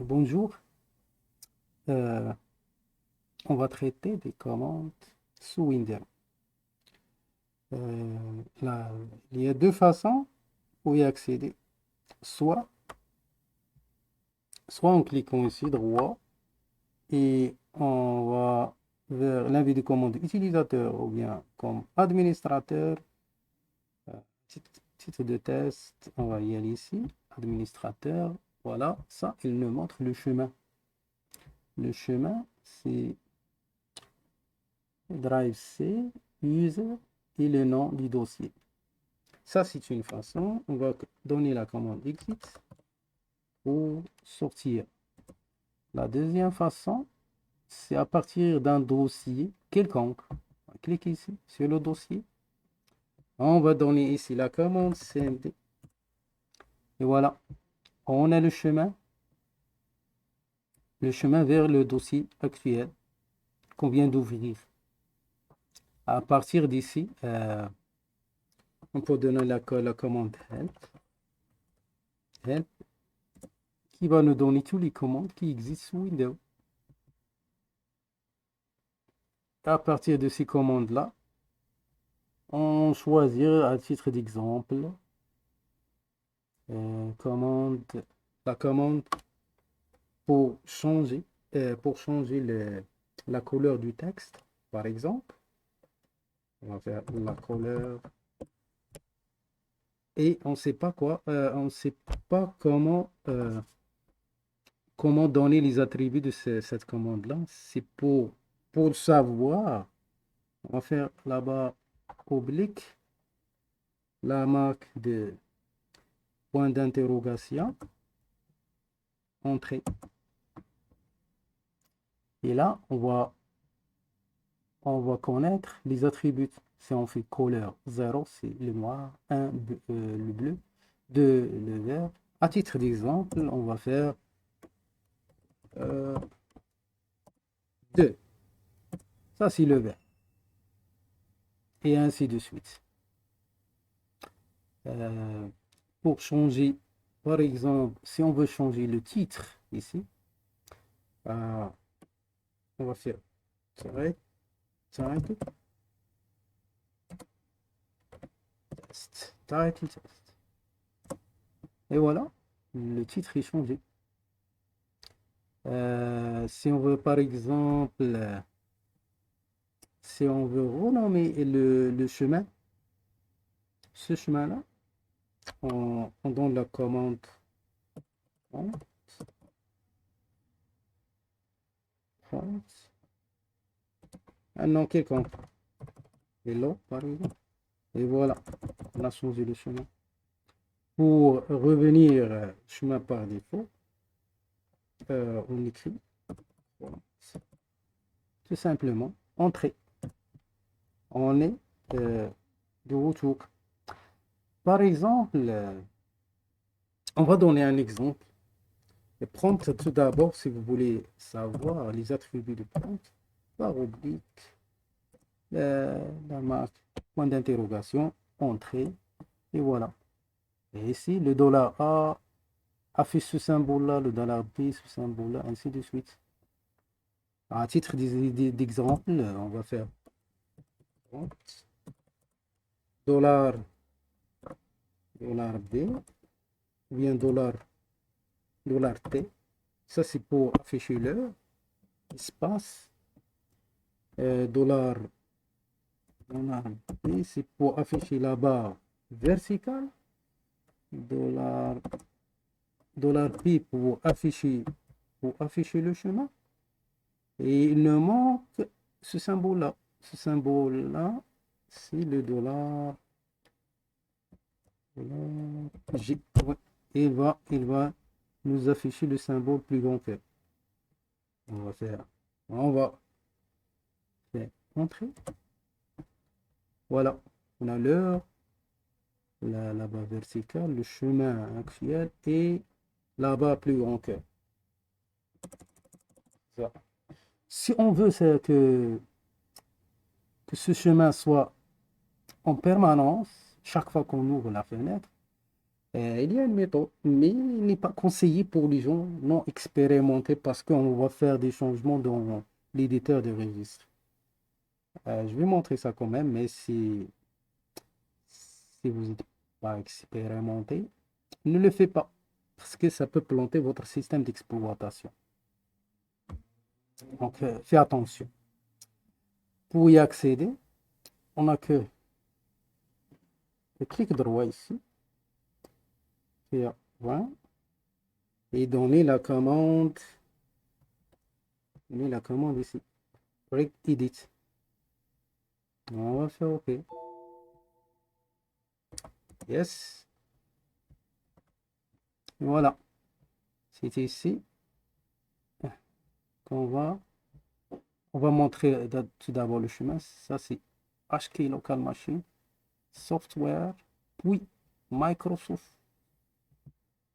Bonjour, Euh, on va traiter des commandes sous Windows. Là, il y a deux façons pour y accéder. Soit, soit en cliquant ici droit et on va vers l'invite de commande utilisateur ou bien comme administrateur. Euh, titre, titre de test, on va y aller ici, administrateur. Voilà, ça, il nous montre le chemin. Le chemin, c'est drive C, user et le nom du dossier. Ça, c'est une façon. On va donner la commande exit pour sortir. La deuxième façon, c'est à partir d'un dossier quelconque. On clique ici sur le dossier. On va donner ici la commande cmd. Et voilà, on a le chemin vers le dossier actuel qu'on vient d'ouvrir. À partir d'ici, on peut donner la commande help qui va nous donner toutes les commandes qui existent sous Windows. À partir de ces commandes-là, on choisit à titre d'exemple commande, la commande pour changer la couleur du texte, par exemple. On va faire la couleur et on ne sait pas quoi, on ne sait pas comment donner les attributs de cette commande-là. C'est pour le savoir. On va faire là-bas oblique, la marque de point d'interrogation, entrée. Et là, on va connaître les attributs. Si on fait couleur 0, c'est le noir, 1, le bleu, 2, le vert. À titre d'exemple, on va faire 2. Ça, c'est le vert. Et ainsi de suite. Euh, pour changer, par exemple, si on veut changer le titre ici, on va faire tiret, title test, title test. Et voilà, le titre est changé. Si on veut, par exemple, si on veut renommer le chemin, ce chemin-là, on donne la commande font, un nom quelconque. Hello, par exemple. Et voilà, on a changé le chemin. Pour revenir chemin par défaut, on écrit tout simplement entrée. On est de retour. Par exemple, on va donner un exemple. Et prompt, tout d'abord, si vous voulez savoir les attributs de prompt, par oblique, la marque, point d'interrogation, entrée, et voilà. Et ici, le dollar A affiche ce symbole-là, le dollar B, ce symbole-là, ainsi de suite. À titre d'exemple, on va faire dollar, dollar B, ou bien dollar T. Ça, c'est pour afficher l'heure, espace, dollar, dollar B, c'est pour afficher la barre verticale, dollar, dollar P pour afficher le chemin. Et il nous manque ce symbole-là. Ce symbole-là, c'est le G. Ouais. Il va nous afficher le symbole plus grand que. On va faire entrer. Voilà. On a l'heure, la barre verticale, le chemin actuel et la barre plus grand que. Ça. Si on veut que ce chemin soit en permanence, chaque fois qu'on ouvre la fenêtre, Il y a une méthode, mais il n'est pas conseillé pour les gens non expérimentés parce qu'on va faire des changements dans l'éditeur de registre. Je vais montrer ça quand même, mais si vous n'êtes pas expérimenté, ne le faites pas parce que ça peut planter votre système d'exploitation. Donc, fais attention. Pour y accéder, on a que le clic droit ici, faire 20 et donner la commande ici, Break Edit. On va faire OK. Yes. Voilà. C'est ici qu'on va, on va montrer tout d'abord le chemin. Ça, c'est HK Local Machine, Software, puis Microsoft,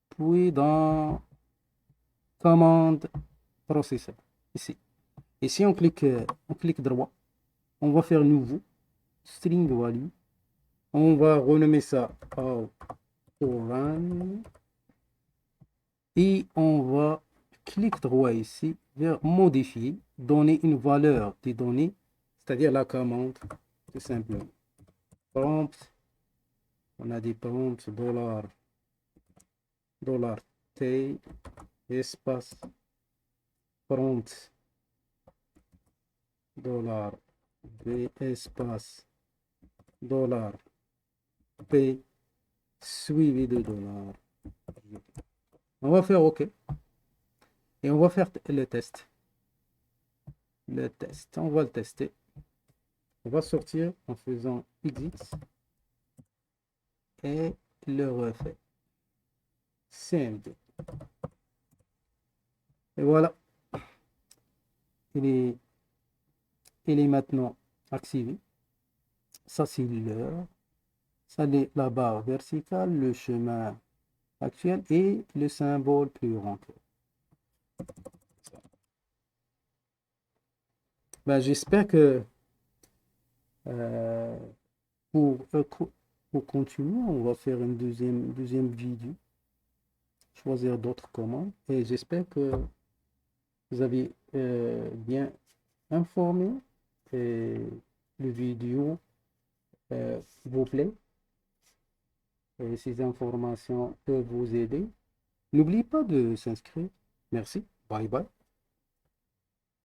puis dans Commande Processeur, ici. Et si on clique droit, on va faire nouveau, string value. On va renommer ça Autoran. Et on va cliquer droit ici vers modifier, donner une valeur des données, c'est-à-dire la commande, tout simplement. Prompt, on a des prompts $T, espace, prompt, $B, espace, $P, suivi de $. On va faire OK. Et on va faire le test. On va le tester. On va sortir en faisant exit et le refait. CMD. Et voilà. Il est maintenant activé. Ça, c'est l'heure. Ça, c'est la barre verticale, le chemin actuel et le symbole plus grand. Ben, j'espère que euh, pour, euh, pour continuer, on va faire une deuxième vidéo, choisir d'autres commandes. Et j'espère que vous avez bien informé et le vidéo vous plaît. Et ces informations peuvent vous aider. N'oubliez pas de s'inscrire. Merci. Bye bye.